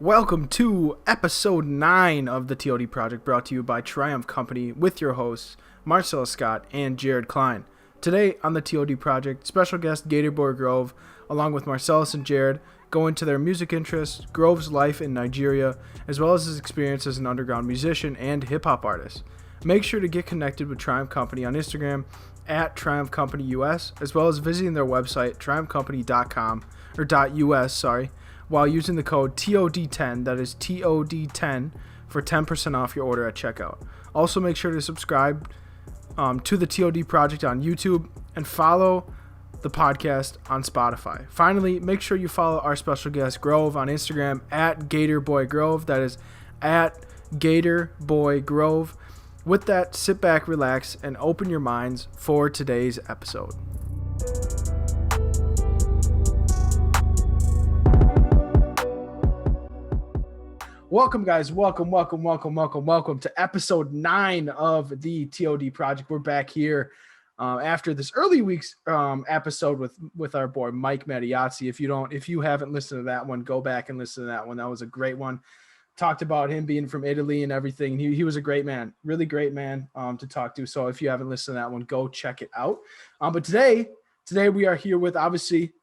Welcome to episode 9 of the T.O.D. Project, brought to you by Triumph Company with your hosts, Marselis Scott and Jared Klein. Today on the T.O.D. Project, special guest GatorBoyGrove, along with Marselis and Jared, go into their music interests, Grove's life in Nigeria, as well as his experience as an underground musician and hip-hop artist. Make sure to get connected with Triumph Company on Instagram at Triumph Company US, as well as visiting their website, triumphcompany.com, or .us, while using the code TOD10, that is TOD10, for 10% off your order at checkout. Also, make sure to subscribe to the TOD Project on YouTube and follow the podcast on Spotify. Finally, make sure you follow our special guest Grove on Instagram at GatorBoyGrove, that is at GatorBoyGrove. With that, sit back, relax, and open your minds for today's episode. Welcome, guys. Welcome to episode 9 of the TOD Project. We're back here after this early week's episode with our boy Mike Mattiazzi. If you haven't listened to that one, go back and listen to that one. That was a great one. Talked about him being from Italy and everything. He was a great man, really great man to talk to. So if you haven't listened to that one, go check it out. But today we are here with obviously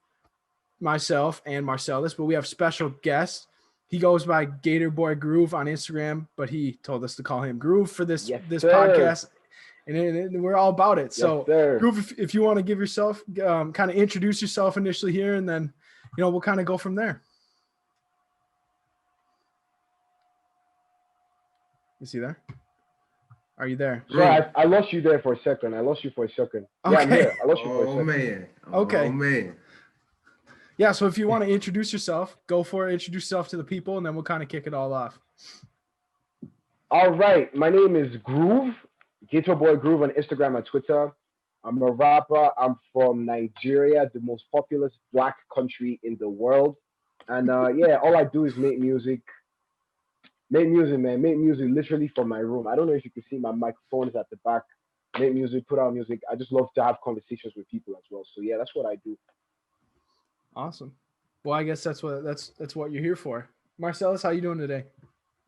myself and Marselis, but we have special guests. He goes by GatorBoyGrove on Instagram, but he told us to call him Groove for this podcast, and we're all about it. So, Groove, if you want to give yourself, kind of introduce yourself initially here, and then, we'll kind of go from there. Is he there? Are you there? Yeah, I lost you there for a second. Okay. Yeah, I'm here. I lost you for a second. Man. Okay. Oh, man. Yeah, so if you want to introduce yourself, go for it. Introduce yourself to the people, and then we'll kind of kick it all off. All right. My name is Groove, GatorBoyGrove on Instagram and Twitter. I'm a rapper. I'm from Nigeria, the most populous black country in the world. And all I do is make music. Make music, man. Make music literally from my room. I don't know if you can see my microphone is at the back. Make music, put out music. I just love to have conversations with people as well. So yeah, that's what I do. Awesome. Well, I guess that's what you're here for. Marselis, how you doing today?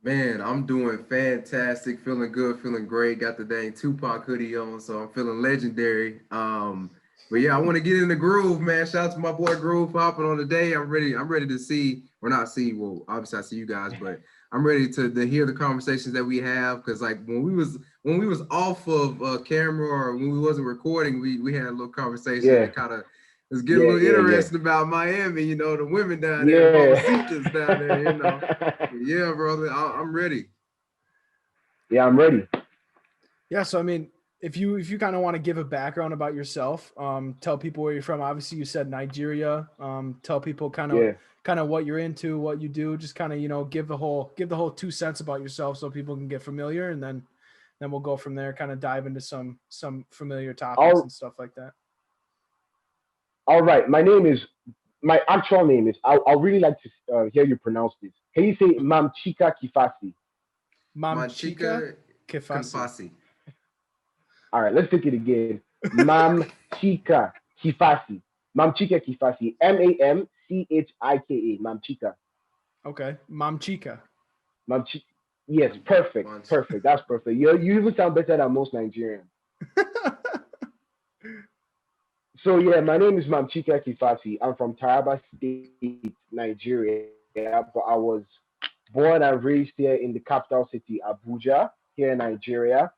Man, I'm doing fantastic, feeling good, feeling great. Got the dang Tupac hoodie on, so I'm feeling legendary. But yeah, I want to get in the groove, man. Shout out to my boy Groove hopping on today. I'm ready to see, or not see, well, obviously I see you guys, but I'm ready to hear the conversations that we have, because like when we was off of camera or when we wasn't recording, we had a little conversation that kind of was getting a little interesting about Miami, the women down there, the down there, Yeah, brother, I'm ready. Yeah, I'm ready. Yeah, so I mean, if you kind of want to give a background about yourself, tell people where you're from. Obviously, you said Nigeria. Tell people kind of what you're into, what you do. Just kind of give the whole 2 cents about yourself so people can get familiar, and then we'll go from there. Kind of dive into some familiar topics and stuff like that. All right, my actual name is, I'll really like to hear you pronounce this. Can you say Mamchika Kifasi? Mamchika Kifasi. All right, let's take it again. Mamchika Kifasi. Mamchika Kifasi. Mamchika. Mamchika. Okay, Mamchika. Yes, perfect. Perfect. That's perfect. You even sound better than most Nigerians. So yeah, my name is Mamchika Kifasi. I'm from Taraba State, Nigeria, but I was born and raised here in the capital city, Abuja, here in Nigeria.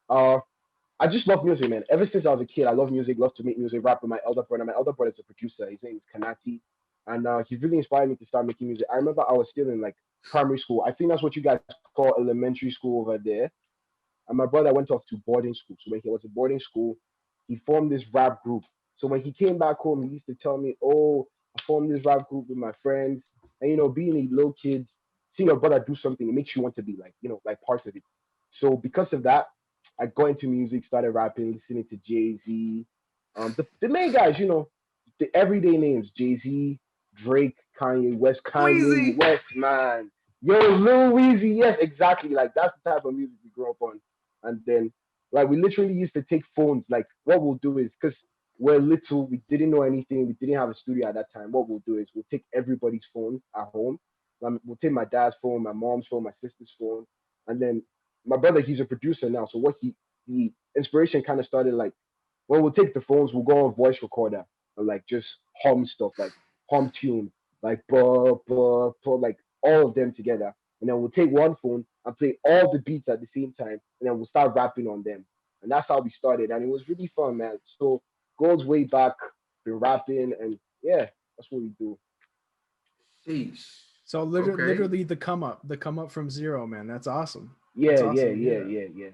I just love music, man. Ever since I was a kid, I love music, love to make music, rap with my elder brother. My elder brother is a producer. His name is Kanati, and he really inspired me to start making music. I remember I was still in like primary school. I think that's what you guys call elementary school over there. And my brother went off to boarding school. So when he was in boarding school, he formed this rap group. So when he came back home, he used to tell me, "Oh, I formed this rap group with my friends." And being a little kid, seeing your brother do something, it makes you want to be like, like part of it. So because of that, I got into music, started rapping, listening to Jay-Z. The main guys, the everyday names: Jay-Z, Drake, Kanye West, man. Yo, Lil Weezy, yes, exactly. Like that's the type of music we grew up on. And then, like, we literally used to take phones. Like, what we'll do is, because we're little, we didn't know anything, we didn't have a studio at that time. What we'll do is we'll take everybody's phone at home We'll take my dad's phone, my mom's phone, my sister's phone, and then my brother, he's a producer now. So what the inspiration kind of started like when we'll take the phones, we'll go on voice recorder and like just hum stuff, like hum tune, like like all of them together. And then we'll take one phone and play all the beats at the same time, and then we'll start rapping on them. And that's how we started. And it was really fun, man. So goes way back, been rapping, and yeah, that's what we do. Sheesh. So Okay. literally the come up from zero, man. That's awesome. That's Yeah, yeah, awesome to hear yeah, that. yeah, yeah,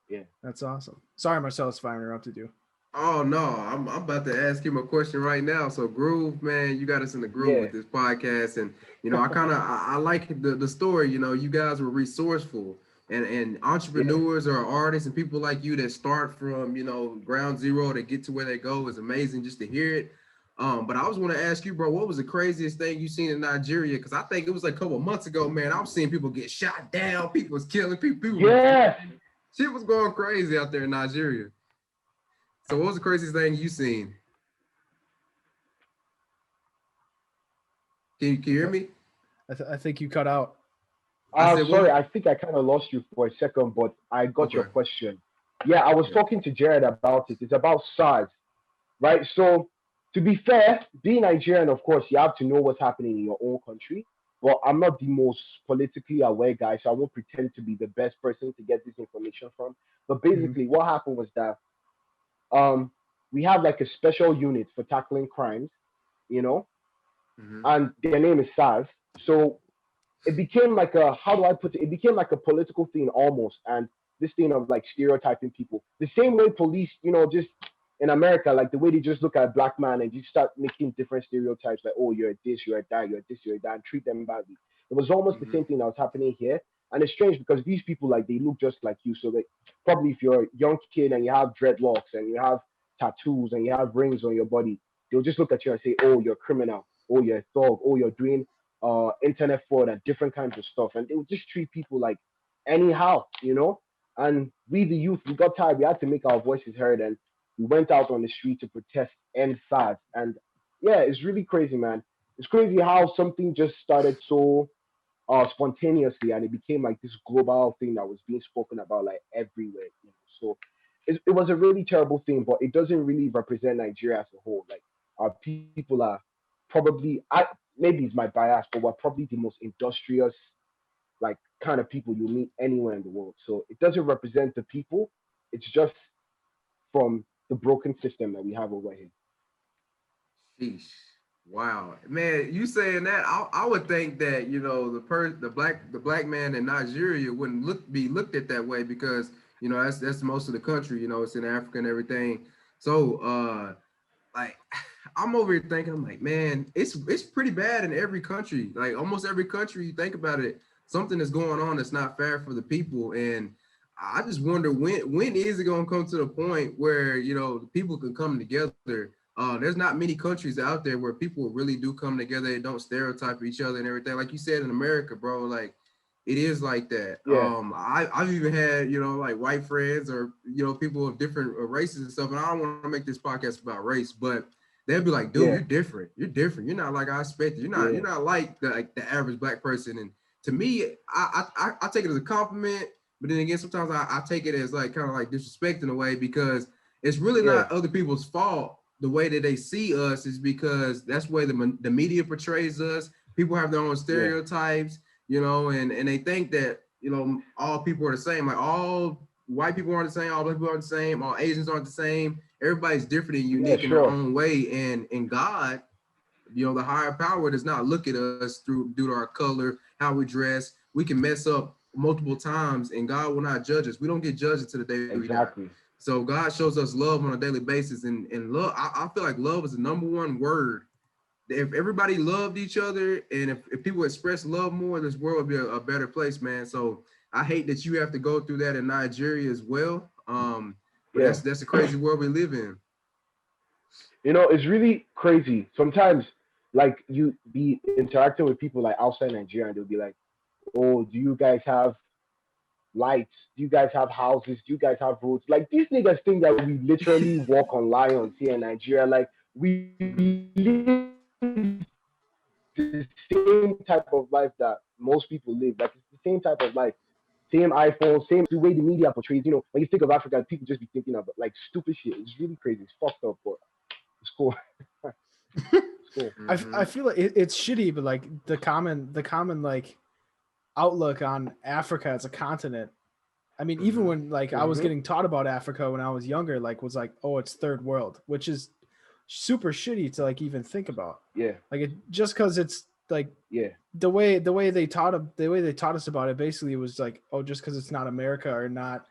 yeah. That's awesome. Sorry, Marcellus, if I interrupted you. Oh no, I'm about to ask him a question right now. So Groove, man, you got us in the groove Yeah. with this podcast, and I kind of I like the story. You guys were resourceful, and Yeah. entrepreneurs or artists and people like you that start from ground zero to get to where they go is amazing just to hear it. But I was want to ask you, bro, what was the craziest thing you seen in Nigeria? Because I think it was like a couple of months ago, man. I was seeing people get shot down, people was killing people, people was Yes. dying. Shit was going crazy out there in Nigeria. So what was the craziest thing you seen? Can you hear Uh, me? I think you cut out. I said what Sorry, was I think I kind of lost you for a second, but I got your okay. question. Yeah, I was Okay. talking to Jared about it. It's about SARS, right? So, to be fair, being Nigerian, of course, you have to know what's happening in your own country. But I'm not the most politically aware guy, so I won't pretend to be the best person to get this information from. But Hmm. basically, what happened was that um, we have like a special unit for tackling crimes, you know, Hmm. and their name is SARS. So it became like a how do I put it? It became like a political thing almost, and this thing of like stereotyping people. The same way police, just in America, like the way they just look at a black man and you start making different stereotypes, like oh you're a this, you're a that, you're a this, you're a that, and treat them badly. It was almost the Hmm. same thing that was happening here, and it's strange because these people like they look just like you. So like probably if you're a young kid and you have dreadlocks and you have tattoos and you have rings on your body, they'll just look at you and say, oh you're a criminal, oh you're a thug, oh you're doing internet fraud and different kinds of stuff. And they would just treat people like anyhow. And we, the youth, we got tired. We had to make our voices heard and we went out on the street to protest end SARS. And yeah, it's really crazy, man. It's crazy how something just started so spontaneously and it became like this global thing that was being spoken about like everywhere. So it was a really terrible thing, but it doesn't really represent Nigeria as a whole. Like our people are probably maybe it's my bias, but we're probably the most industrious like kind of people you meet anywhere in the world. So it doesn't represent the people. It's just from the broken system that we have over here. Sheesh. Wow, man, you saying that I would think that the black man in Nigeria wouldn't be looked at that way because that's most of the country, it's in Africa and everything. So like I'm over here thinking, I'm like, man, it's pretty bad in every country. Like almost every country you think about it, something is going on that's not fair for the people. And I just wonder when is it gonna come to the point where the people can come together. There's not many countries out there where people really do come together. They don't stereotype each other and everything. Like you said in America, bro, like it is like that. Yeah, I've even had, like white friends or, people of different races and stuff. And I don't want to make this podcast about race, but they'll be like, dude, yeah, you're different. You're different. You're not like I expected. You're not, yeah, you're not like the average black person. And to me, I take it as a compliment, but then again, sometimes I take it as like kind of like disrespect in a way because it's really yeah, not other people's fault. The way that they see us is because that's the way the media portrays us. People have their own yeah, stereotypes, and they think that all people are the same. Like all white people aren't the same, all black people aren't the same, all Asians aren't the same. Everybody's different and yeah, unique in their sure. own way. And in God, the higher power does not look at us through due to our color, how we dress. We can mess up multiple times, and God will not judge us. We don't get judged until the day we die. Exactly. So God shows us love on a daily basis, and love. I feel like love is the number one word. If everybody loved each other, and if people express love more, this world would be a better place, man. So I hate that you have to go through that in Nigeria as well. But Yeah. that's a crazy world we live in. It's really crazy. Sometimes, like, you be interacting with people like outside Nigeria, and they'll be like, "Oh, do you guys have lights? Do you guys have houses? Do you guys have roads?" Like these niggas think that we literally walk on lions here in Nigeria. Like we live the same type of life that most people live. Like it's the same type of life, same iPhone, same the way the media portrays. When you think of Africa, people just be thinking of like stupid shit. It's really crazy. It's fucked up, but it's cool. It's cool. I feel like it's shitty, but like the common like outlook on Africa as a continent. I mean, even when like I was getting taught about Africa when I was younger, like was like, oh, it's third world, which is super shitty to like even think about. Yeah. Like just because it's like the way they taught us about it basically was like, oh, just because it's not America or not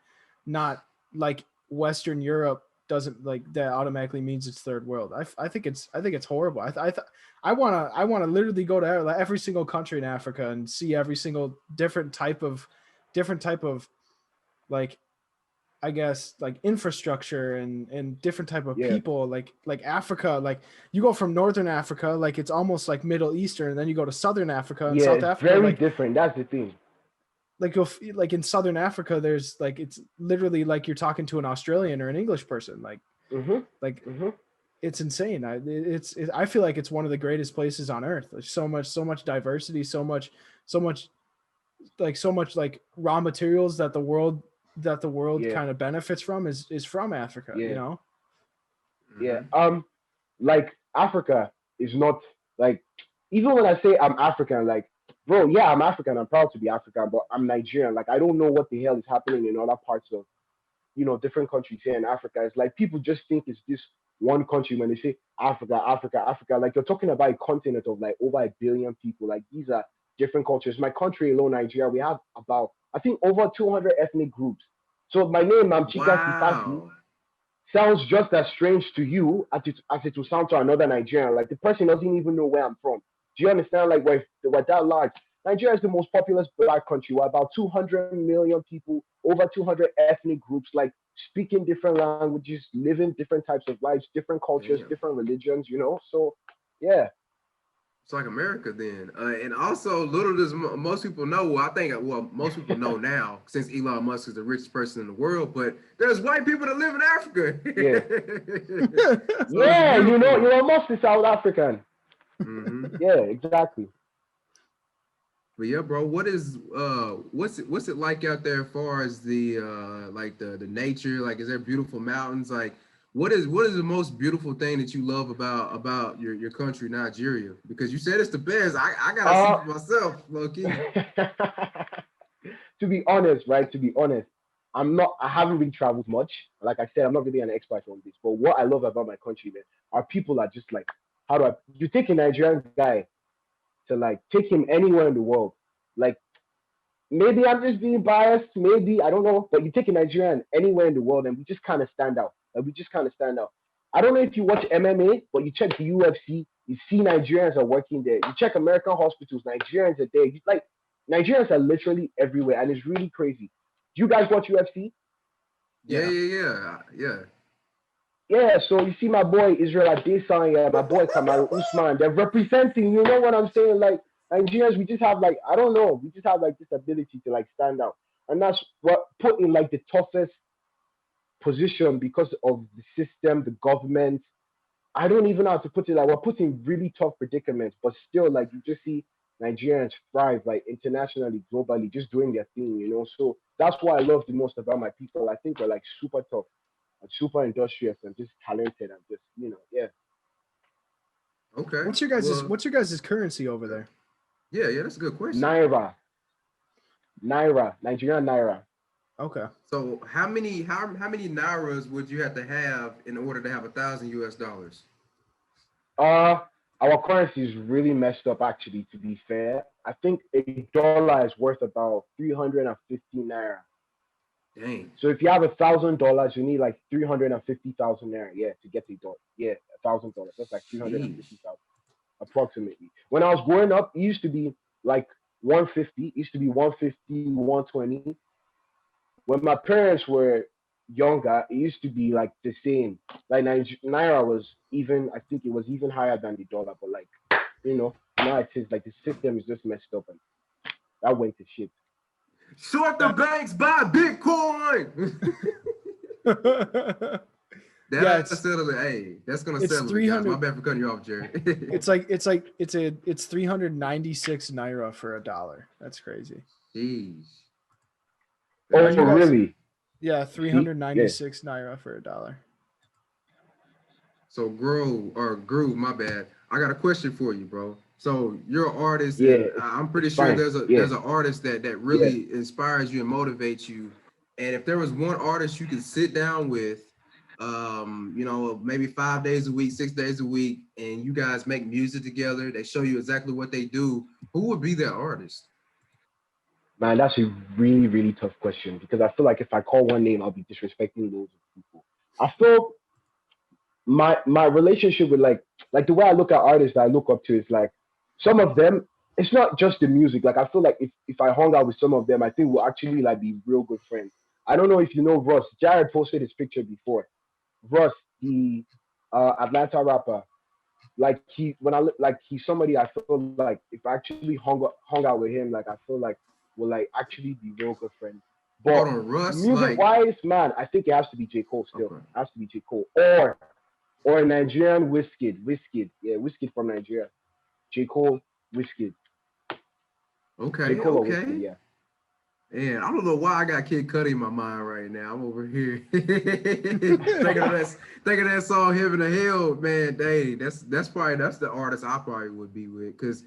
like Western Europe doesn't like that automatically means it's third world. I think it's horrible. I want to literally go to every single country in Africa and see every single different type of like, I guess, like infrastructure and different type of people, like Africa, like you go from Northern Africa, like it's almost like Middle Eastern, and then you go to Southern Africa and South Africa. Very like, different. That's the thing. Like like in Southern Africa, there's like, it's literally like you're talking to an Australian or an English person. Like, it's insane. I feel like it's one of the greatest places on earth. There's so much diversity, so much like raw materials that the world kind of benefits from is from Africa, Like Africa is not like, even when I say I'm African, like, bro, yeah, I'm African, I'm proud to be African, but I'm Nigerian. Like, I don't know what the hell is happening in other parts of different countries here in Africa. It's like people just think it's this one country when they say Africa. Like, you're talking about a continent of like over 1 billion people. Like, these are different cultures. My country alone, Nigeria, we have about, I think, over 200 ethnic groups. So my name, Mamchika Kifasi, sounds just as strange to you as it will sound to another Nigerian. Like, the person doesn't even know where I'm from. Do you understand? Like, we're that large. Nigeria is the most populous black country. We're about 200 million people, over 200 ethnic groups, like speaking different languages, living different types of lives, different cultures, different religions, So, yeah. It's like America then. And also, little does most people know, most people know now, since Elon Musk is the richest person in the world, but there's white people that live in Africa. Elon Musk is South African. Yeah, exactly. But yeah, bro, what's it like out there as far as the like the nature? Like, is there beautiful mountains? Like, what is the most beautiful thing that you love about your country, Nigeria? Because you said it's the best. I gotta see for myself, low key. To be honest, I haven't really traveled much. Like I said, I'm not really an expert on this. But what I love about my country, man, our people are just like, you take a Nigerian guy to like take him anywhere in the world. Like, maybe I'm just being biased, maybe, I don't know, but you take a Nigerian anywhere in the world and we just kind of stand out. I don't know if you watch MMA, but you check the UFC, you see Nigerians are working there. You check American hospitals, Nigerians are there. Nigerians are literally everywhere, and it's really crazy. Do you guys watch UFC? Yeah. Yeah, so you see my boy Israel Adesanya, my boy Kamaru Usman, they're representing, you know what I'm saying? Like, Nigerians, we just have like, I don't know, we just have like this ability to like stand out. And that's what put in like the toughest position because of the system, the government. I don't even know how to put it. Like, we're put in really tough predicaments, but still, like, you just see Nigerians thrive, like, internationally, globally, just doing their thing. So that's what I love the most about my people. I think we're like super tough, and super industrious, and just talented, and just, yeah. Okay. What's your guys' currency over there? Yeah, that's a good question. Naira, Nigerian Naira. Okay. So how many nairas would you have to have in order to have $1,000 US? Our currency is really messed up, actually, to be fair. I think a dollar is worth about 350 naira. Dang. So if you have $1,000, you need like 350,000 naira, to get a dollar. Yeah, $1,000. That's like 350,000 approximately. When I was growing up, it used to be like 150. It used to be 150, 120. When my parents were younger, it used to be like the same. Like, naira was even, I think it was even higher than the dollar. But like, now it is like the system is just messed up, and that went to shit. Short the banks, buy Bitcoin. That's settle it. Hey, that's gonna it's settle it, guys. My bad for cutting you off, Jared. it's 396 naira for $1. That's crazy. Jeez. Oh, you guys- really? Yeah, 396 naira for $1. So Groove, my bad. I got a question for you, bro. So you're an artist, Yeah, and I'm pretty sure fine. there's an artist that really inspires you and motivates you. And if there was one artist you could sit down with, maybe 5 days a week, 6 days a week, and you guys make music together, they show you exactly what they do, who would be that artist? Man, that's a really, really tough question because I feel like if I call one name, I'll be disrespecting loads of people. I feel my relationship with like the way I look at artists that I look up to is like some of them. It's not just the music. Like I feel like if I hung out with some of them, I think we'll actually like be real good friends. I don't know if you know Russ. Jared posted his picture before. Russ, the Atlanta rapper. Like he's somebody I feel like if I actually hung out with him, like I feel like we'll like actually be real good friends. But Hold on, Russ, music wise, man, I think it has to be J. Cole still. Okay. It has to be J. Cole. Or Nigerian Wizkid. Yeah, Wizkid from Nigeria. J. Cole, Wizkid. Okay, J. Cole or okay. Wizkid, yeah. And I don't know why I got Kid Cudi in my mind right now. I'm over here thinking of that song "Heaven or Hell." Man, dang, that's the artist I probably would be with. Cause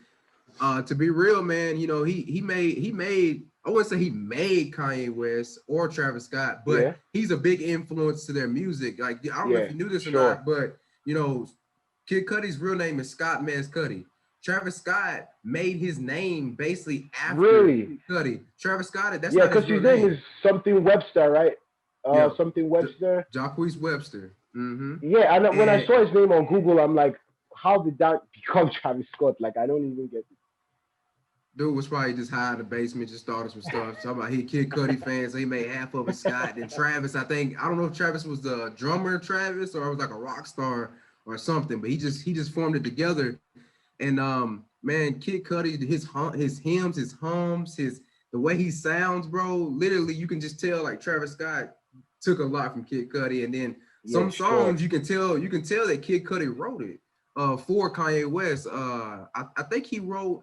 to be real, man, you know he made I wouldn't say he made Kanye West or Travis Scott, but he's a big influence to their music. Like I don't know if you knew this or not, but you know, Kid Cudi's real name is Scott Mez Cudi. Travis Scott made his name basically after Cudi. Travis Scott, that's not his real name. His name is something Webster, right? Something Webster. Jacquees Webster. Mm-hmm. Yeah, and when I saw his name on Google, I'm like, how did that become Travis Scott? Like, I don't even get it. Dude was probably just high in the basement, just started some stuff. Talking about he Kid Cudi fans, so he made half of it Scott. And Travis, I don't know if Travis was the drummer, Travis, or it was like a rock star or something, but he just formed it together. And man, Kid Cudi, his hymns, his hums, the way he sounds, bro. Literally, you can just tell like Travis Scott took a lot from Kid Cudi, and then some songs you can tell that Kid Cudi wrote it for Kanye West. I think he wrote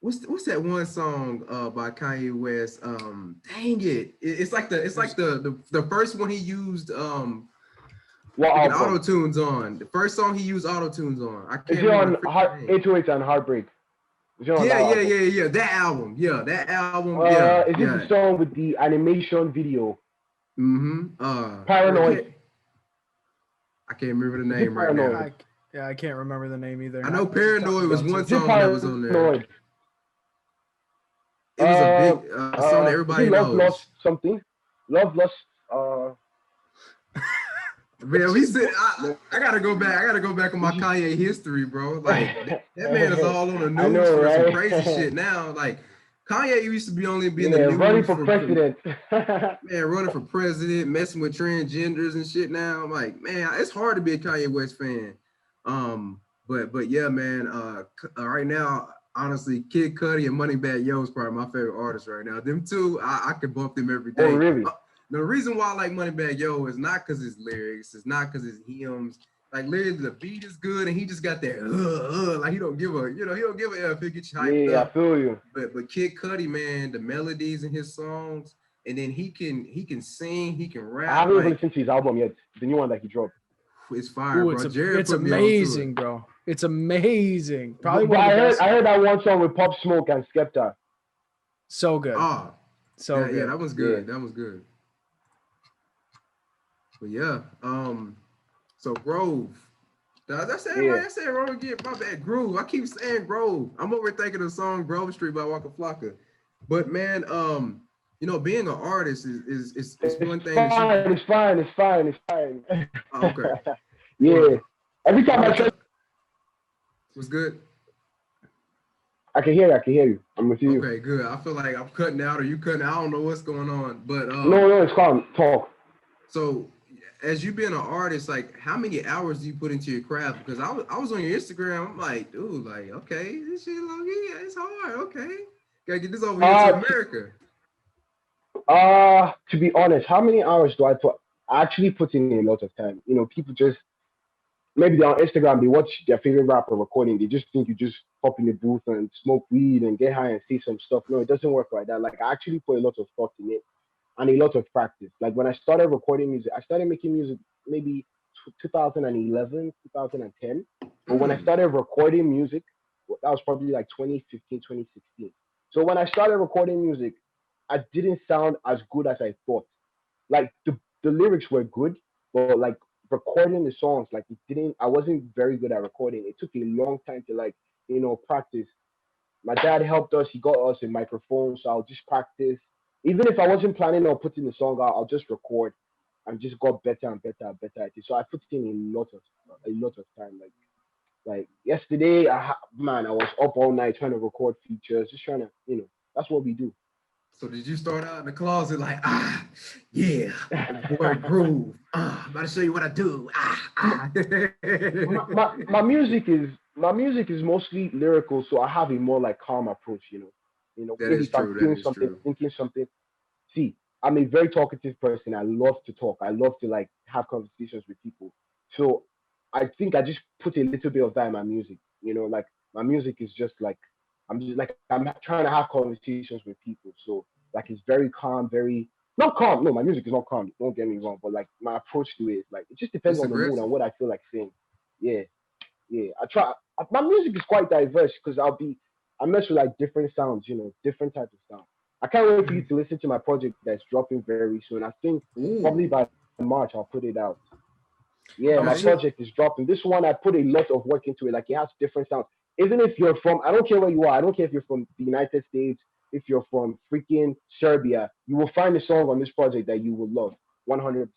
what's that one song by Kanye West? Dang it, it's like the first one he used auto tunes on. The first song he used auto tunes on. I can't remember. 808 and Heartbreak. Yeah. That album. Yeah, that album. Is this the song with the animation video? Mm-hmm. Paranoid. I can't remember the name right now. I can't remember the name either. I know Paranoid was one song that was on there. It was a big song that everybody knows. Lost something. Love Lost. Man, we said I gotta go back. I gotta go back on my Kanye history, bro. Like that man is all on the news for some crazy shit now. Like Kanye used to be in the news running for president. Running for president, messing with transgenders and shit. Now I'm like, man, it's hard to be a Kanye West fan. But yeah, man. Right now, honestly, Kid Cudi and Moneybagg Yo is probably my favorite artists right now. Them two, I could bump them every day. Oh, really? The reason why I like Moneybagg Yo is not because his lyrics, it's not because his hymns. Like literally, the beat is good, and he just got that like he don't give a F. He'll get you hyped up. I feel you. But Kid Cudi, man, the melodies in his songs, and then he can sing, he can rap. I haven't even listened to his album yet, the new one that he dropped. It's fire, bro. It's amazing, bro. It's amazing. Probably I heard that one song with Pop Smoke and Skepta. So good. Good. Yeah, that was good. That was good. But yeah, so Grove. Did I say it right? I said wrong again. My bad. Groove. I keep saying Grove. I'm over thinking of the song Grove Street by Waka Flocka. But man, being an artist is one thing. It's fine. Oh, okay. Yeah. Every time I try. What's good? I can hear you. I'm with you. Okay, good. I feel like I'm cutting out or you cutting out. I don't know what's going on. But No, it's calm. Talk. So as you being an artist, like how many hours do you put into your craft? Because I was on your Instagram, I'm like, dude, like, okay, this shit, it's hard, okay. Gotta get this over here to America. To be honest, how many hours do I put? I actually put in a lot of time. People just maybe they're on Instagram, they watch their favorite rapper recording, they just think you just pop in the booth and smoke weed and get high and say some stuff. No, it doesn't work like that. Like I actually put a lot of thought in it and a lot of practice. Like when I started recording music, I started making music maybe 2011, 2010. But when I Mm. started recording music, that was probably like 2015, 2016. So when I started recording music, I didn't sound as good as I thought. Like the lyrics were good, but like recording the songs, like it didn't. I wasn't very good at recording. It took a long time to like practice. My dad helped us. He got us a microphone, so I'll just practice. Even if I wasn't planning on putting the song out, I'll just record and just got better and better and better at it. So I put in a lot of time. Like yesterday, man, I was up all night trying to record features, just trying to, that's what we do. So did you start out in the closet like, yeah, boy groove. I'm about to show you what I do. My music is mostly lyrical, so I have a more like calm approach. That Maybe is if I'm true. That feeling is something, true. thinking something. See, I'm a very talkative person. I love to talk. I love to like have conversations with people. So I think I just put a little bit of that in my music. Like my music is just like I'm trying to have conversations with people. So like it's very calm, very not calm. No, my music is not calm. Don't get me wrong, but like my approach to it is like it just depends It's on the mood aggressive. and what I feel like saying. Yeah, yeah. I try. My music is quite diverse because I mess with like different sounds. Different types of sounds. I can't wait for you Mhm. to listen to my project that's dropping very soon. I think probably Ooh, by March I'll put it out. Yeah, my I was okay. just, project is dropping. This one I put a lot of work into it. Like it has different sounds. Even if you're from, I don't care where you are. I don't care if you're from the United States, if you're from freaking Serbia, you will find a song on this project that you will love. 100%.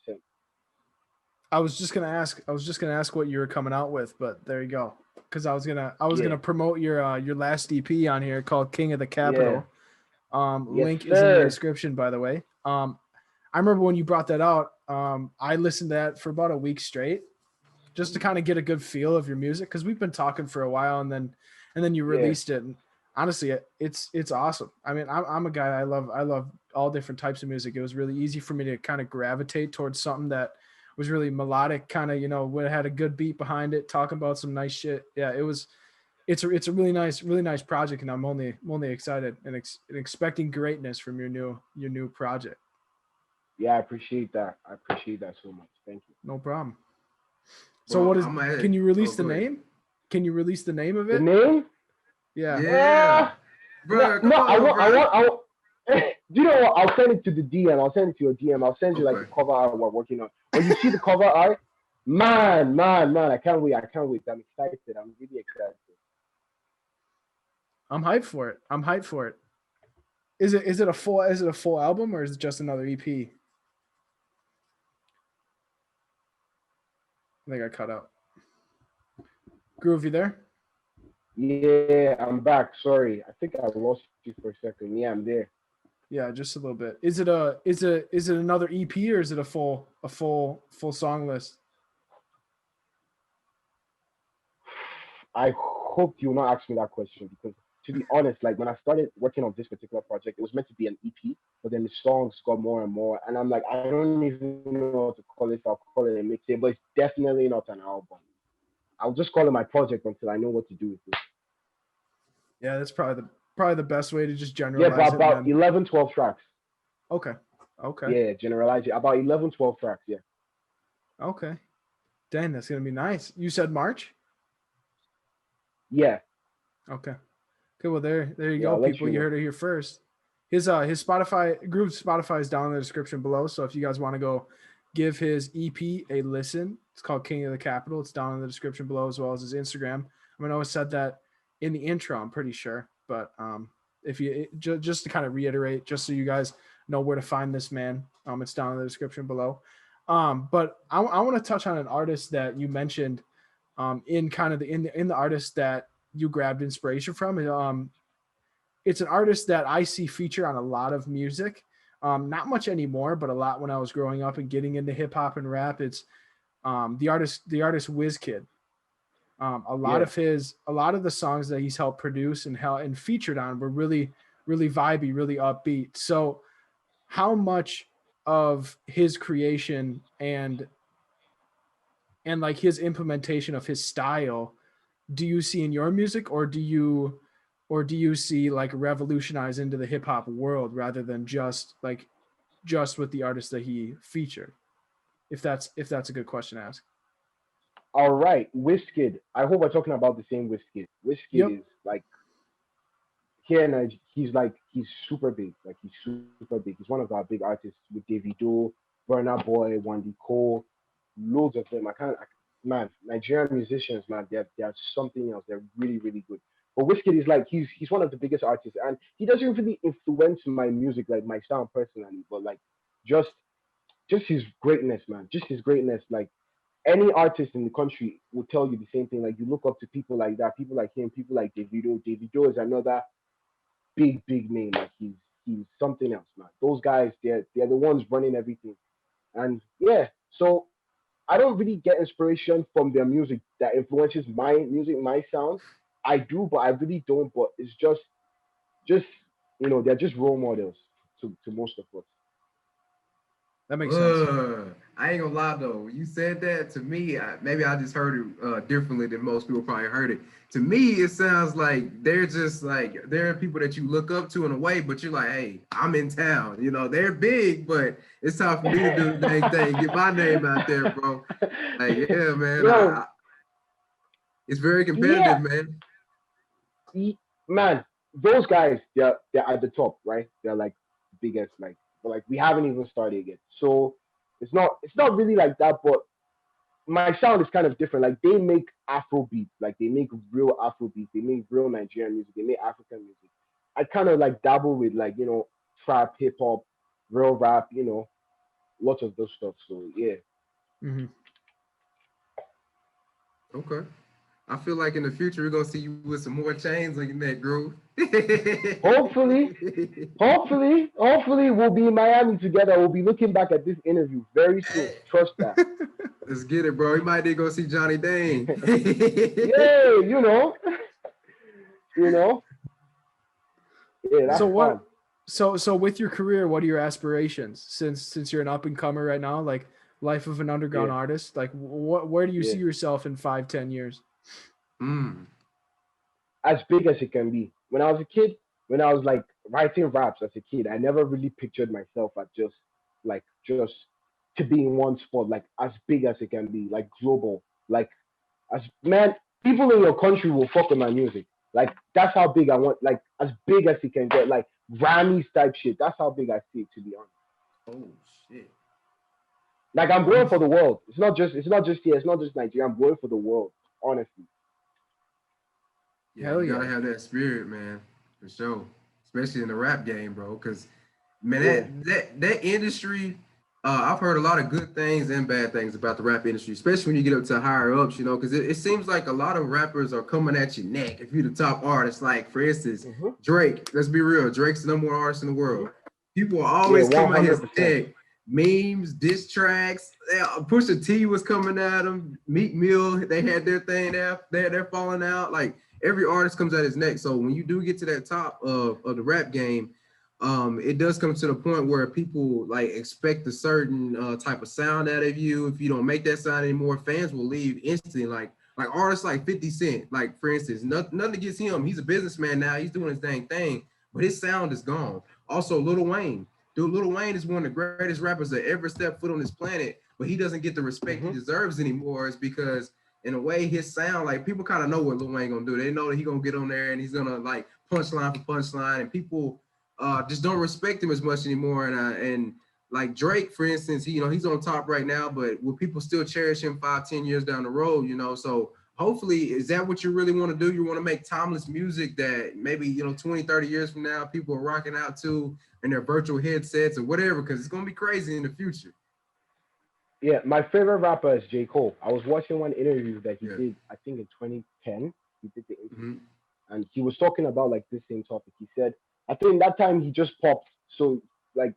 I was just gonna ask what you were coming out with, but there you go. Because I was gonna Yeah, promote your last EP on here called King of the yeah, Capital. yes, Link is in the sir. description, by the way. I remember when you brought that out. I listened to that for about a week straight, just to kind of get a good feel of your music, because we've been talking for a while, and then you Yeah, released it. And honestly, it's awesome. I mean, I'm a guy, I love all different types of music. It was really easy for me to kind of gravitate towards something that was really melodic, kind of, had a good beat behind it, talking about some nice shit. Yeah, it's a really nice project, and I'm only excited and expecting greatness from your new project. yeah. I appreciate that. I appreciate that so much. Thank you. No problem. So Well, what is? I'm at. Can you Oh, release the go ahead. name? Can you release the name of The it? name? Yeah. Yeah, No, bro. no. Come I on, want. I bro. want. I want. Do you know what? I'll send it to the DM. I'll send it to your DM. I'll send you like the Okay. cover art we're working on. When you see the cover art, man, I can't wait. I can't wait. I'm excited. I'm really excited. I'm hyped for it. I'm hyped for it. Is it a full album, or is it just another EP? I think I cut out. Groove, you there? Yeah, I'm back. Sorry, I think I lost you for a second. Yeah, I'm there. Yeah, just a little bit. Is it another EP, or is it a full song list? I hope you will not ask me that question because, to be honest, like when I started working on this particular project, it was meant to be an EP, but then the songs got more and more, and I'm like, I don't even know what to call it. If I'll call it a mixtape, but it's definitely not an album. I'll just call it my project until I know what to do with it. Yeah, that's probably the best way to just Yeah, generalize but it, and about then 11, 12 tracks. okay, okay, Yeah, generalize it. About 11, 12 tracks. Yeah. okay. Dang, that's gonna be nice. You said March? Yeah. Okay. Okay, well there you Yeah, go, I'll let people. you You know. heard it here first. His Spotify is down in the description below. So if you guys want to go give his EP a listen, it's called King of the Capital. It's down in the description below, as well as his Instagram. I mean, I always said that in the intro, I'm pretty sure, but if you just to kind of reiterate, just so you guys know where to find this man, it's down in the description below. But I want to touch on an artist that you mentioned, in kind of in the artist that you grabbed inspiration from. It's an artist that I see feature on a lot of music. Not much anymore, but a lot when I was growing up and getting into hip hop and rap. It's the artist WizKid. Yeah. A lot of the songs that he's helped produce and featured on were really, really vibey, really upbeat. So how much of his creation and like his implementation of his style do you see in your music, or do you see like revolutionize into the hip hop world rather than just with the artists that he featured? If that's a good question to ask. All right, Wizkid. I hope we're talking about the same Wizkid. Yep. Wizkid is like here in he's super big. Like he's super big. He's one of our big artists with Davido, Burna Boy, Wandy Cole, loads of them. Man, Nigerian musicians, man, they're something else. They're really, really good. But Wizkid is like he's one of the biggest artists, and he doesn't really influence my music, like my sound personally, but like just just his greatness, man. Just his greatness. Like any artist in the country will tell you the same thing. Like you look up to people like that, people like him, people like Davido. Davido is another big, big name. Like he's something else, man. Those guys, they're the ones running everything. And yeah, so I don't really get inspiration from their music that influences my music, my sound. I do, but I really don't. But it's just they're just role models to most of us. That makes sense. I ain't gonna lie though. When you said that to me, maybe I just heard it differently than most people probably heard it. To me, it sounds like they're just like there are people that you look up to in a way, but you're like, hey, I'm in town. You know, they're big, but it's time for me to do the dang thing, get my name out there, bro. Like, yeah, man. Yo, It's very yeah, competitive, man. man, those guys, they're at the top, right? They're like biggest, like, but like we haven't even started yet. So it's not really like that. But my sound is kind of different. Like they make Afro beats, like they make real Afro beats, they make real Nigerian music, they make African music. I kind of like dabble with like trap, hip hop, real rap, lots of those stuff. So yeah. Hmm. Okay. I feel like in the future we're gonna see you with some more chains on your neck, Groove. Hopefully, hopefully we'll be in Miami together. We'll be looking back at this interview very soon. Hey, Trust that. let's get it, bro. You might need to go see Johnny Dane. Yay, you know, yeah, So that's Yeah. fun. what? So with your career, what are your aspirations? Since you're an up and comer right now, like life of an underground Yeah, artist, like where do you yeah. see yourself in 5, 10 years? Mm. As big as it can be. When I was a kid, when I was like writing raps as a kid, I never really pictured myself at just to be in one spot, like as big as it can be, like global. Like as man, people in your country will fuck with my music. Like that's how big I want, like as big as it can get, like Grammys type shit. That's how big I see it, to be honest. Oh shit. Like I'm You going for the world. It's not just here. It's not just Nigeria. I'm going for the world. Honestly. Yeah, Hell you gotta yeah. have that spirit, man, for sure. Especially in the rap game, bro. Cause man, Yeah. that industry, I've heard a lot of good things and bad things about the rap industry, especially when you get up to higher ups, because it seems like a lot of rappers are coming at your neck if you're the top artist. Like, for instance, Mhm. Drake, let's be real, Drake's the number one artist in the Mhm. world. People are Yeah. always One coming at his hundred percent. neck. Memes, diss tracks. Pusha T was coming at him. Meek Mill, they had their thing there. They're falling out. Like every artist comes at his neck. So when you do get to that top of the rap game, it does come to the point where people like expect a certain type of sound out of you. If you don't make that sound anymore, fans will leave instantly. Like artists like 50 Cent, like for instance, nothing against him. He's a businessman now. He's doing his dang thing, but his sound is gone. Also, Lil Wayne. Dude, Lil Wayne is one of the greatest rappers that ever stepped foot on this planet, but he doesn't get the respect he Mhm. deserves anymore. It's because in a way his sound, like people kind of know what Lil Wayne gonna do. They know that he gonna get on there and he's gonna like punchline for punchline, and people just don't respect him as much anymore. And like Drake, for instance, he's on top right now, but will people still cherish him 5, 10 years down the road? So hopefully, is that what you really want to do? You want to make timeless music that maybe 20, 30 years from now people are rocking out to in their virtual headsets or whatever, because it's gonna be crazy in the future. Yeah, my favorite rapper is J. Cole. I was watching one interview that he Yeah. did, I think in 2010. He did the interview, Hmm. and he was talking about like this same topic. He said, I think that time he just popped. So like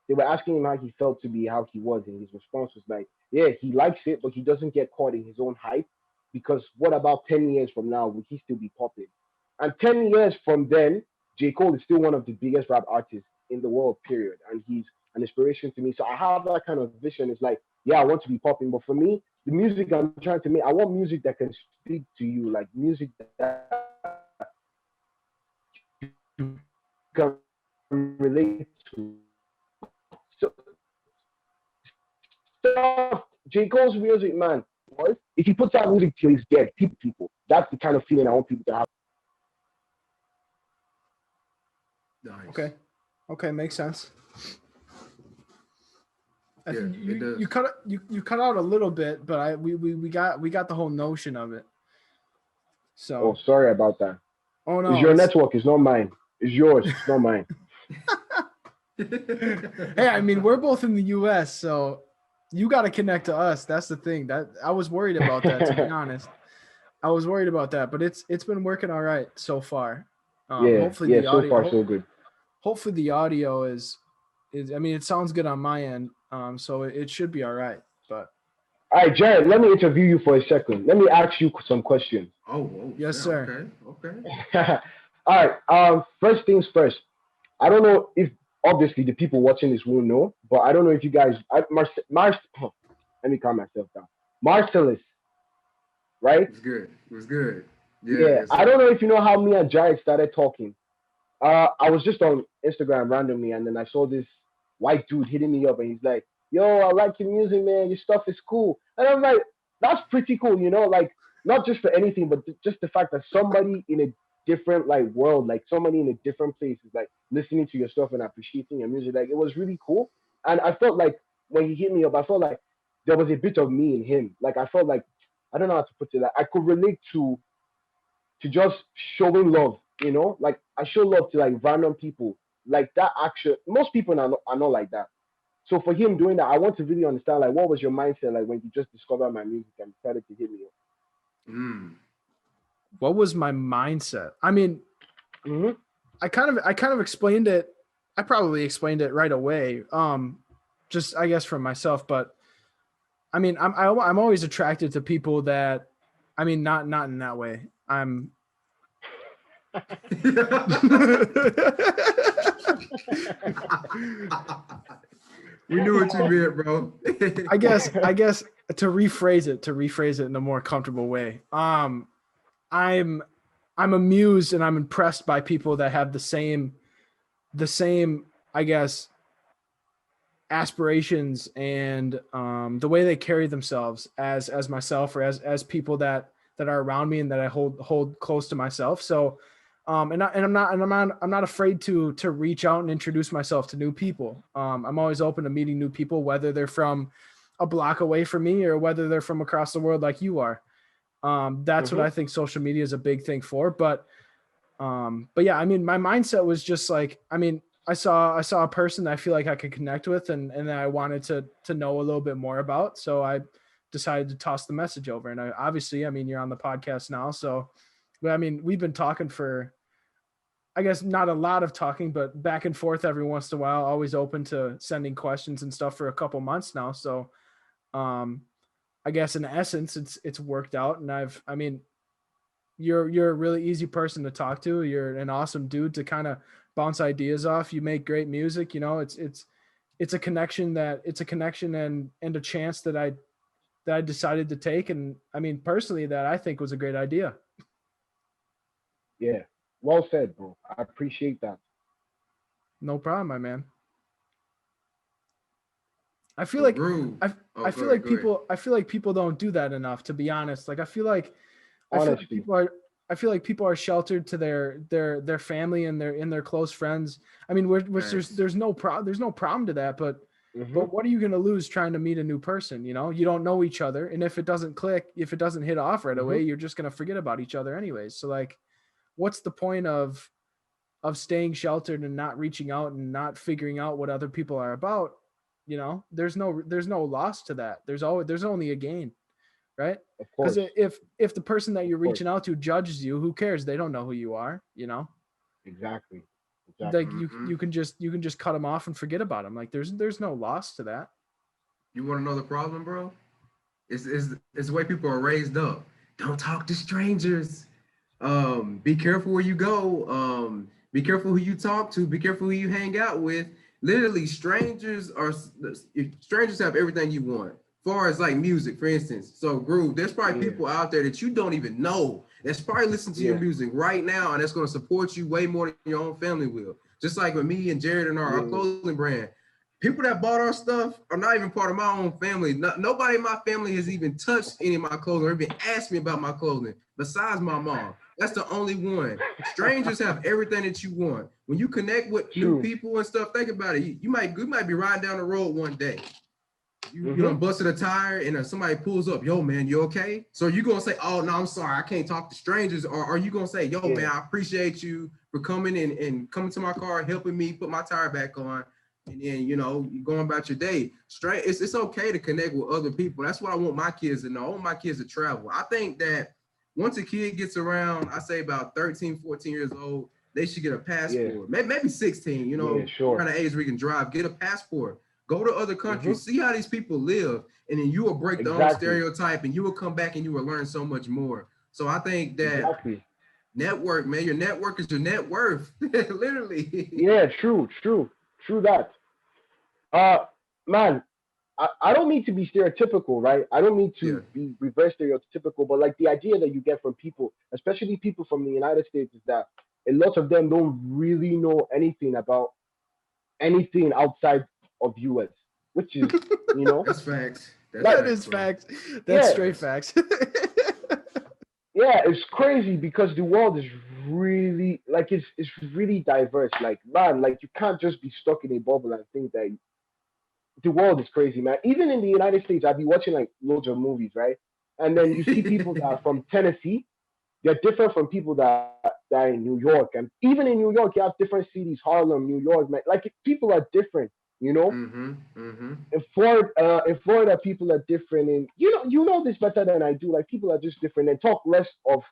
they were asking him how he felt to be how he was, and his response was like, yeah, he likes it, but he doesn't get caught in his own hype because what about 10 years from now will he still be popping? And 10 years from then, J. Cole is still one of the biggest rap artists in the world, period. And he's an inspiration to me. So I have that kind of vision. It's like, yeah, I want to be popping, but for me, the music I'm trying to make, I want music that can speak to you, like music that you can relate to. So stuff, J. Cole's music, man, was if he puts out music till he's dead, people. That's the kind of feeling I want people to have. Nice. Okay, makes sense. I think Yeah, it does. you cut out a little bit, but we got the whole notion of it. Oh, So sorry about that. oh It's no, your network, it's not mine. It's yours, it's not mine. hey, I mean we're both in the U.S., so you got to connect to us. That's the thing. That I was worried about that, to be honest. I was worried about that, but it's been working all right so far. Yeah, Hopefully yeah, the so far audio so good. hopefully the audio is I mean it sounds good on my end. So it should be all right. But All right, Jared, let me interview you for a second. Let me ask you some questions. Oh, yes, snap. sir. Okay. All right, first things first. I don't know if obviously the people watching this will know, but I don't know if you guys, let me calm myself down. Marselis, right? It was good. It was good. Yeah, Yeah, yes, I sir. don't know if you know how me and Jared started talking. I was just on Instagram randomly, and then I saw this white dude hitting me up, and he's like, "Yo, I like your music, man. Your stuff is cool." And I'm like, "That's pretty cool, you know? Like, not just for anything, but just the fact that somebody in a different like world, like somebody in a different place, is like listening to your stuff and appreciating your music. Like, it was really cool. And I felt like when he hit me up, I felt like there was a bit of me in him. Like, I felt like I don't know how to put it. Like, I could relate to just showing love, you know? Like I show love to like random people. Like that action, most people are not like that. So for him doing that, I want to really understand like what was your mindset like when you just discovered my music and decided to hit me up. Mm. What was my mindset? I mean, Mm-hmm. I kind of explained it. I probably explained it right away. Just I guess for myself, but I mean, I'm always attracted to people that, I mean, not in that way. I'm. We knew what you meant, bro. I guess to rephrase it in a more comfortable way. I'm I'm amused and I'm impressed by people that have the same I guess aspirations and the way they carry themselves as myself or as people that are around me and that I hold close to myself. So I'm not afraid to reach out and introduce myself to new people. I'm always open to meeting new people, whether they're from a block away from me or whether they're from across the world like you are. That's what Mm-hmm. I think social media is a big thing for. But yeah, I mean, my mindset was just like, I mean, I saw a person that I feel like I could connect with and that I wanted to know a little bit more about. So I decided to toss the message over. And I mean, you're on the podcast now, so but I mean, we've been talking for, I guess, not a lot of talking, but back and forth every once in a while, always open to sending questions and stuff for a couple months now. So um I guess in essence it's worked out, and I mean, you're a really easy person to talk to. You're an awesome dude to kind of bounce ideas off. You make great music. You know, it's a connection and a chance that I decided to take. And I mean, personally, that I think was a great idea. Yeah. Well said, bro. I appreciate that. No problem, my man. I feel So like groove. I Oh, I go feel ahead, like go ahead. people don't do that enough, to be honest. Like I feel like Honestly. people are sheltered to their family and their close friends. I mean, which Facts. there's no problem to that, but Mm-hmm. what are you going to lose trying to meet a new person? You know, you don't know each other, and if it doesn't click, if it doesn't hit off right Mm-hmm. away, you're just going to forget about each other anyways. So like, what's the point of staying sheltered and not reaching out and not figuring out what other people are about? You know, there's no loss to that. There's only a gain, right? Of Because course. if the person that Of you're course. reaching out to judges you, who cares? They don't know who you are. You know, Exactly. like Exactly. you can just cut them off and forget about them. Like there's no loss to that. You want to know the problem, bro? It's the way people are raised up. Don't talk to strangers. Be careful where you go. Be careful who you talk to. Be careful who you hang out with. literally strangers have everything you want. Far as like music, for instance. So Groove, there's probably people out there that you don't even know that's probably listening to your music right now, and that's going to support you way more than your own family will. Just like with me and Jared and our clothing brand. People that bought our stuff are not even part of my own family. Nobody in my family has even touched any of my clothing or even asked me about my clothing besides my mom. That's the only one. Strangers have everything that you want. When you connect with new people and stuff, think about it. You might be riding down the road one day. You done busted a tire and somebody pulls up. Yo, man, you okay? So you gonna say, oh, no, I'm sorry, I can't talk to strangers? Or are you gonna say, yo, man, I appreciate you for coming and coming to my car, helping me put my tire back on, and then, you know, you're going about your day. It's okay to connect with other people. That's what I want my kids to know. I want my kids to travel. I think that once a kid gets around, I say about 13, 14 years old, they should get a passport. Maybe 16, you know, around the age where you can drive, get a passport. Go to other countries, see how these people live, and then you will break the own stereotype, and you will come back and you will learn so much more. So I think that network, man, your network is your net worth, literally. Yeah, true that. Man, I don't mean to be stereotypical, right? I don't mean to be reverse stereotypical, but like the idea that you get from people, especially people from the United States, is that a lot of them don't really know anything about anything outside of US, which is, you know, that's facts. That is facts. That's straight facts. Yeah, it's crazy because the world is really like it's really diverse. Like, man, like you can't just be stuck in a bubble and think that the world is crazy, man. Even in the United States, I've been watching like loads of movies, right? And then you see people that are from Tennessee, they're different from people that are in New York. And even in New York, you have different cities, Harlem, New York, man. Like people are different, you know. In Florida, people are different, and you know this better than I do. Like people are just different and talk less of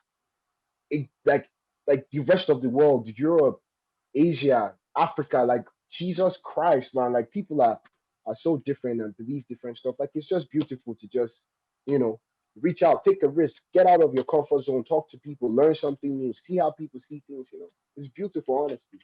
it, like the rest of the world, Europe, Asia, Africa. Like Jesus Christ, man. Like people are so different and believe different stuff. Like it's just beautiful to just you know reach out, take a risk, get out of your comfort zone, talk to people, learn something new, see how people see things. You know, it's beautiful, honestly.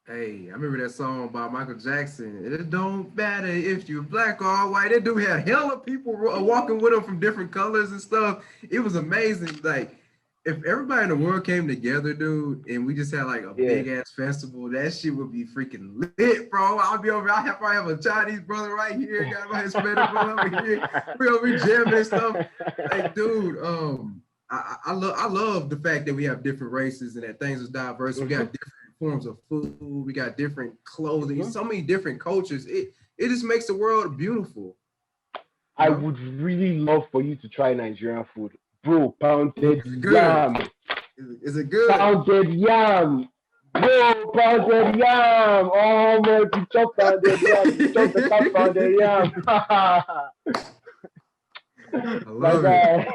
Hey, I remember that song by Michael Jackson. It don't matter if you're black or white. That dude had hella people walking with him from different colors and stuff. It was amazing. Like, if everybody in the world came together, dude, and we just had like a big ass festival, that shit would be freaking lit, bro. I'll be over. Probably have a Chinese brother right here, got my Hispanic brother over here. We over here jamming and stuff. Like, dude, I love the fact that we have different races and that things are diverse. We got different forms of food, we got different clothing, so many different cultures. It just makes the world beautiful. I would really love for you to try Nigerian food, bro. Pounded yam. Is it good? Pounded yam, bro. Pounded yam. Oh man, you chop pounded yam. You chop the pounded yam. I love it.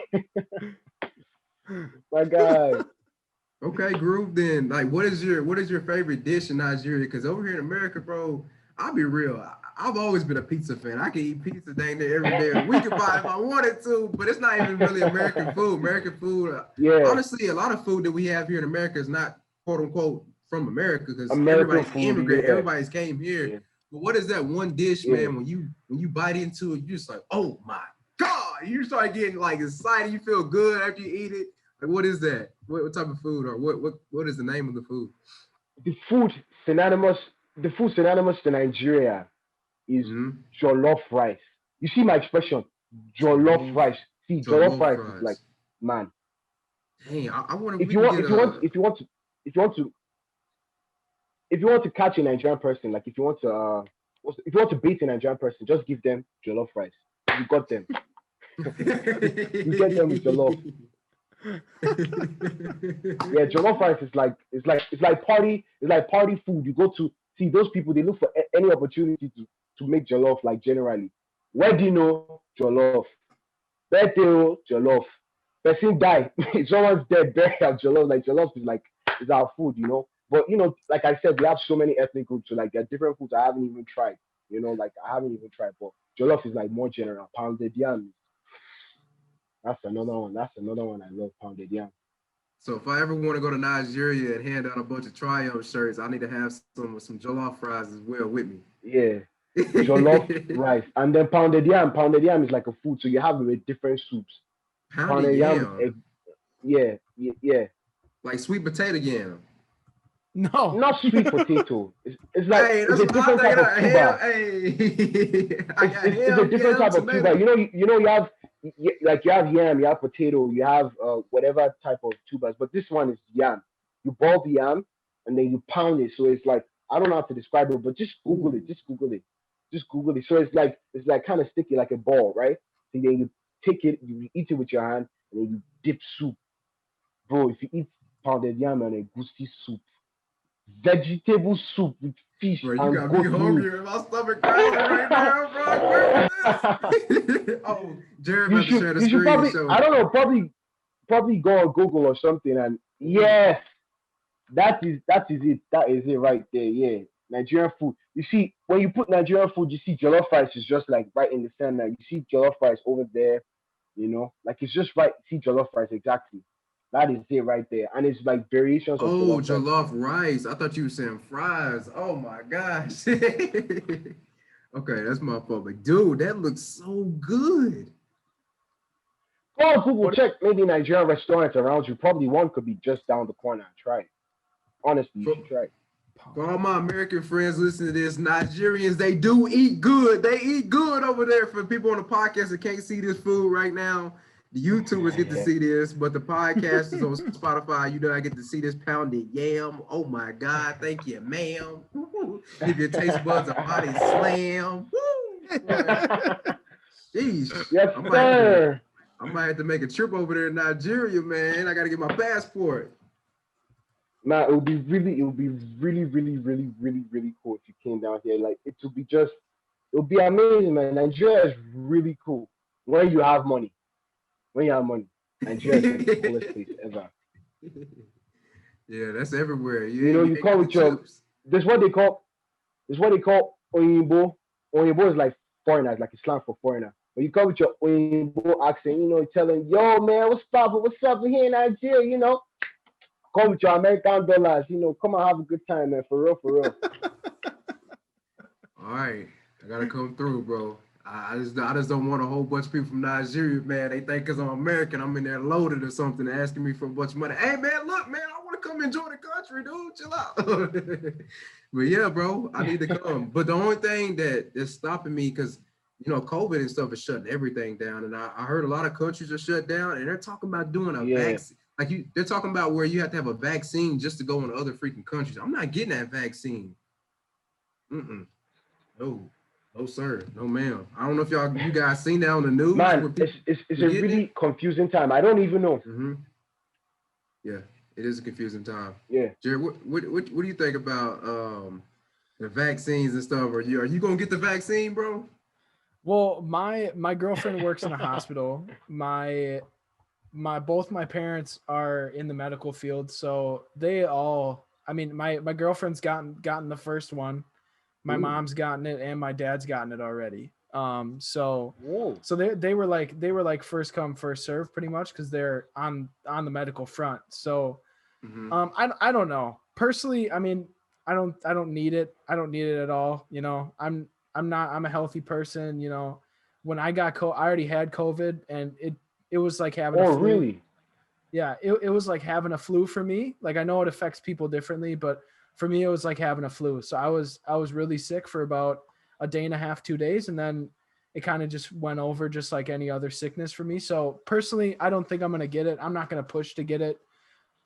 My guy. Okay, Groove. Then, like, what is your favorite dish in Nigeria? Because over here in America, bro, I'll be real. I've always been a pizza fan. I can eat pizza dang near every day of the week if I wanted to, but it's not even really American food. American food, honestly, a lot of food that we have here in America is not quote unquote from America because everybody's immigrated, everybody's came here. Yeah. But what is that one dish, man? When you bite into it, you're just like, oh my God! You start getting like excited. You feel good after you eat it. Like, what is that? What type of food, or what is the name of the food? The food synonymous to Nigeria is jollof rice. You see my expression, jollof rice. See, jollof rice is like, man. Hey, I want to. If you want to catch a Nigerian person, like if you want to bait a Nigerian person, just give them jollof rice. You got them. You get them with jollof. Yeah, jollof rice is like party food. You go to see those people, they look for any opportunity to make jollof, like generally. Wedding, jollof. Birthday, jollof. Person die, someone's dead, bury our jollof. Like jollof is our food, you know. But like I said, we have so many ethnic groups, so like there are different foods I haven't even tried. Like I haven't even tried, but jollof is like more general. Pounded yam, that's another one. I love pounded yam. So if I ever want to go to Nigeria and hand out a bunch of Triumph shirts, I need to have some jollof fries as well with me. Yeah, jollof rice, and then pounded yam. Pounded yam is like a food, so you have it with different soups. Pounded Pounded yam, yam, yeah, yeah. like sweet potato yam. No. Not sweet potato. It's like Hey, it's that's a what I'm different type thinking of of. Ham, tuber. hey, I got It's a ham, different yam, type of tuber. tomato. You have like you have yam, you have potato, you have whatever type of tubers, but this one is yam. You boil the yam and then you pound it. So it's like I don't know how to describe it, but just Google it. Just Google it. Just Google it. So it's like kind of sticky, like a ball, right? And then you take it, you eat it with your hand, and then you dip soup, bro. If you eat pounded yam and a goosey soup, vegetable soup with fish Bro, you and got me goat meat. hungry and my stomach growling right now, bro. Where is this? Oh, Jared about to share the You should screen to probably I show. don't know probably go on Google or something and yes, that is it right there. Yeah, Nigerian food. You see, when you put Nigerian food, you see jollof rice is just like right in the center. You see jollof rice over there. Like it's just right. See jollof rice exactly. That is it right there, and it's like variations of Oh, jollof rice. jollof rice. I thought you were saying fries. Oh my gosh. Okay, that's my fault. But dude, that looks so good. Go on Google, What? check maybe Nigerian restaurants around you. Probably one could be just down the corner. And try it. Honestly, you For, should try it. for all my American friends listening to this, Nigerians, they do eat good. They eat good over there. For people on the podcast that can't see this food right now, the YouTubers get to see this, but the podcast is on Spotify. You know, I get to see this pounded yam. Oh my God. Thank you, ma'am. Woo. Give your taste buds a body slam. Woo. Boy, sheesh. Yes, I might have to sir. I might have to make a trip over there in Nigeria, man. I gotta get my passport. Nah, it would be really, really, really, really, really cool if you came down here. Like it would be amazing, man. Nigeria is really cool when you have money. When you have money, Nigeria is like the coolest place ever. Yeah, that's everywhere. You They call got the with your chips. this what they call oyinbo. Oyinbo is like foreigners, like Islam for foreigner. When you come with your oyinbo accent, telling yo man, what's up here in Nigeria, come with your American dollars, come and have a good time, man, for real, for real. All right, I gotta come through, bro. I just don't want a whole bunch of people from Nigeria, man. They think because I'm American, I'm in there loaded or something, asking me for a bunch of money. Hey, man, look, man, I want to come enjoy the country, dude. Chill out. But yeah, bro, I need to come. But the only thing that's stopping me, because COVID and stuff is shutting everything down, and I heard a lot of countries are shut down, and they're talking about doing a Yeah. vaccine. They're talking about where you have to have a vaccine just to go into other freaking countries. I'm not getting that vaccine. Mm-mm. No, no, sir. No, ma'am. I don't know if you guys seen that on the news Man, where people it's are a getting it. really confusing time. I don't even know. Mm-hmm. Yeah, it is a confusing time. Yeah. Jared, what do you think about the vaccines and stuff? Are you gonna get the vaccine, bro? Well, my girlfriend works in a hospital. My both my parents are in the medical field, so they all. I mean, my girlfriend's gotten the first one. My Ooh. mom's gotten it, and my dad's gotten it already. So Whoa. so they were like first come first serve pretty much because they're on the medical front. So Mm-hmm. I don't know personally. I mean, I don't need it. I don't need it at all. I'm a healthy person. When I I already had COVID, and it was like having a Oh, flu. really? Yeah, it was like having a flu for me. Like I know it affects people differently, but for me it was like having a flu. So I was really sick for about a day and a half, 2 days, and then it kind of just went over just like any other sickness for me. So personally, I don't think I'm gonna get it. I'm not gonna push to get it.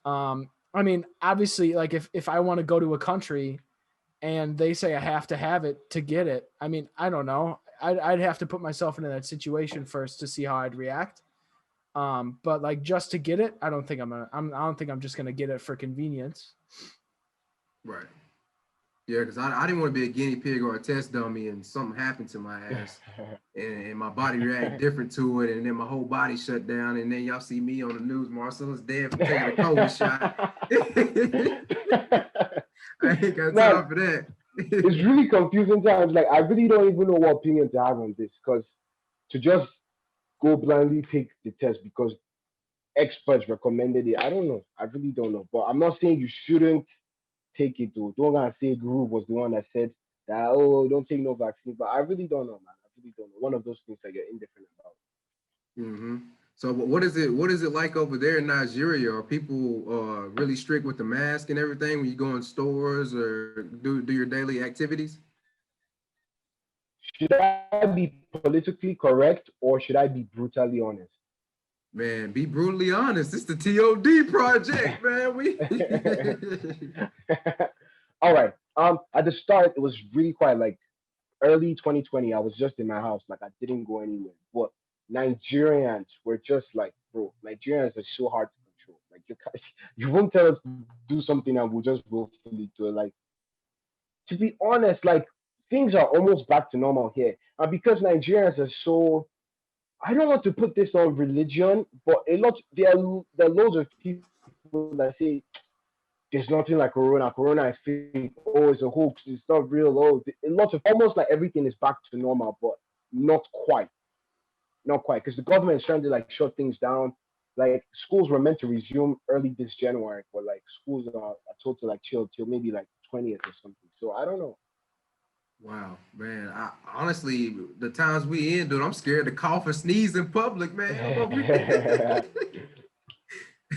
I mean, obviously, like if I want to go to a country and they say I have to have it to get it, I mean, I don't know. I'd have to put myself into that situation first to see how I'd react. But like just to get it, I don't think I don't think I'm just gonna get it for convenience. Right. Yeah, because I didn't want to be a guinea pig or a test dummy and something happened to my ass and my body react different to it and then my whole body shut down and then y'all see me on the news, Marselis dead for taking a COVID shot. I ain't got Man, time for that. it's really confusing times. Like I really don't even know what opinion to have on this because to just go blindly take the test because experts recommended it. I don't know. I really don't know. But I'm not saying you shouldn't take it though. Don't gonna say Groove was the one that said that, oh, don't take no vaccine. But I really don't know, man. I really don't know. One of those things that you're indifferent about. Hmm. So what is it? What is it like over there in Nigeria? Are people really strict with the mask and everything when you go in stores or do your daily activities? Should I be politically correct or should I be brutally honest? Man, be brutally honest. It's the T.O.D. project, man. We All right. At the start, it was really quiet. Like early 2020, I was just in my house. Like I didn't go anywhere. But Nigerians were just like, bro, Nigerians are so hard to control. Like you, can't, you won't tell us to do something and we'll just willfully do it. Like to be honest, like things are almost back to normal here. And because Nigerians are so, I don't want to put this on religion, but there are loads of people that say there's nothing like Corona. Corona is fake. Oh, it's a hoax. It's not real. Oh, a lot of almost like everything is back to normal, but not quite, not quite, because the government is trying to like shut things down. Like schools were meant to resume early this January, but like schools are told to like chill till maybe like 20th or something. So I don't know. Wow, man. I honestly, the times we in, dude, I'm scared to cough or sneeze in public, man.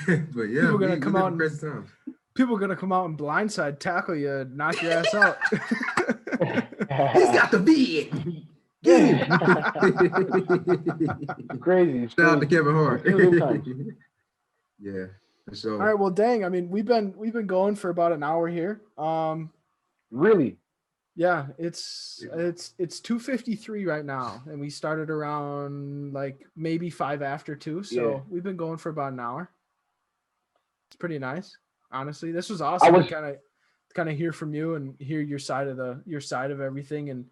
But yeah, People we, gonna we come live out in and crazy times. people gonna come out and blindside tackle you, knock your ass out. He's got the vid. Get him. Crazy. It's Shout out to crazy. Kevin Hart. Confusing times. Yeah, for All right, sure. well, dang. I mean, we've been going for about an hour here. Really? Yeah, it's 2:53 right now, and we started around like maybe 5 after 2. Yeah. So we've been going for about an hour. It's pretty nice, honestly. This was I awesome to was kind of hear from you and hear your side of everything. And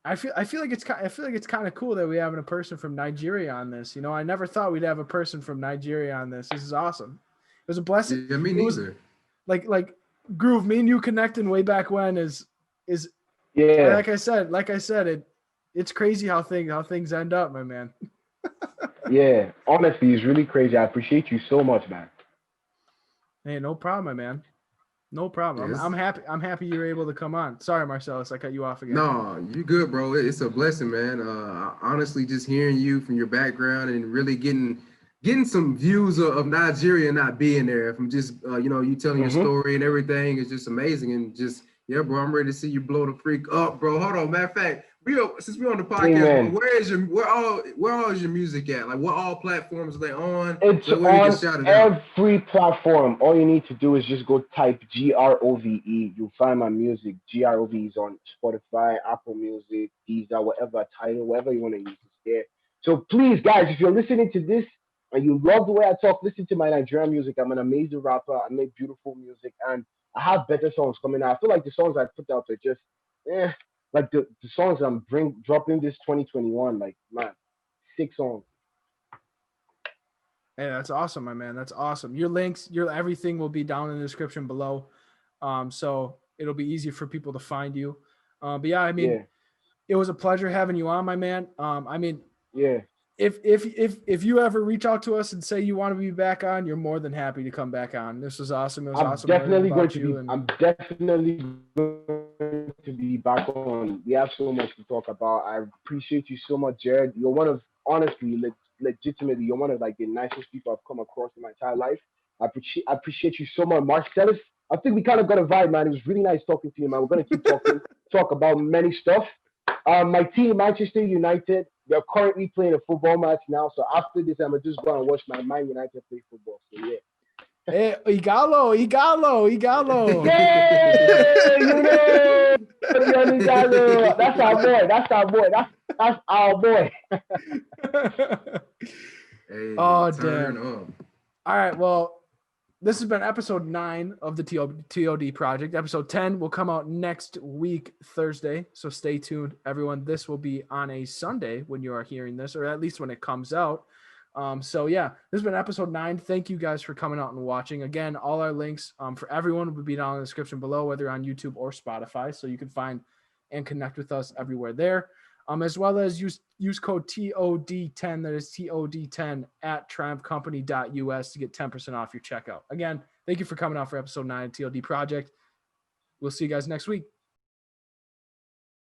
I feel like it's kind of cool that we having a person from Nigeria on this. You know, I never thought we'd have a person from Nigeria on this. This is awesome. It was a blessing. Yeah, me It was neither. like Groove. Me and you connecting way back when is yeah. like I said, it's crazy how things end up, my man. Yeah. Honestly, it's really crazy. I appreciate you so much, man. Hey, no problem, my man. No problem. I'm Yes. happy. I'm happy you were able to come on. Sorry, Marcellus, I cut you off again. No, you good, bro. It's a blessing, man. Honestly, just hearing you from your background and really getting some views of Nigeria not being there. From just you telling your Mm-hmm. story and everything is just amazing. And just yeah, bro, I'm ready to see you blow the freak up, bro. Hold on, matter of fact, since we're on the podcast, bro, Amen. where all is your music at? Like what all platforms are they on? It's So where we can on shout it out. every platform. All you need to do is just go type GROVE. You'll find my music. GROVE is on Spotify, Apple Music, Deezer, whatever title, whatever you want to use, it's there. So please, guys, if you're listening to this and you love the way I talk, listen to my Nigerian music. I'm an amazing rapper. I make beautiful music, and I have better songs coming out. I feel like the songs I put out are just, eh, like the songs I'm dropping this 2021. Like man, 6 songs. Hey, that's awesome, my man. That's awesome. Your links, your everything will be down in the description below. So it'll be easy for people to find you. But yeah, I mean, Yeah, it was a pleasure having you on, my man. I mean, yeah. if you ever reach out to us and say you want to be back on, you're more than happy to come back on. This was awesome. It was I'm awesome learning definitely going about to be. you. And I'm definitely going to be back on. We have so much to talk about. I appreciate you so much, Jared. You're one of honestly, legitimately, you're one of like the nicest people I've come across in my entire life. I appreciate you so much, Marcellus. I think we kind of got a vibe, man. It was really nice talking to you, man. We're gonna keep talking, talk about many stuff. My team, Manchester United, they're currently playing a football match now. So after this, I'm gonna just go and watch my Man United play football. So yeah. hey, Igalo. Yay! You know, Johnny Gallo. That's our boy. That's our boy. That's our boy. Hey, Oh, turn damn. up. All right. Well, this has been episode 9 of the TOD project. Episode 10 will come out next week, Thursday. So stay tuned, everyone. This will be on a Sunday when you are hearing this, or at least when it comes out. So yeah, this has been episode 9. Thank you guys for coming out and watching. Again, all our links for everyone will be down in the description below, whether on YouTube or Spotify. So you can find and connect with us everywhere there. As well as use code TOD10, that is TOD10 at triumphcompany.us to get 10% off your checkout. Again, thank you for coming out for episode 9 of TOD Project. We'll see you guys next week.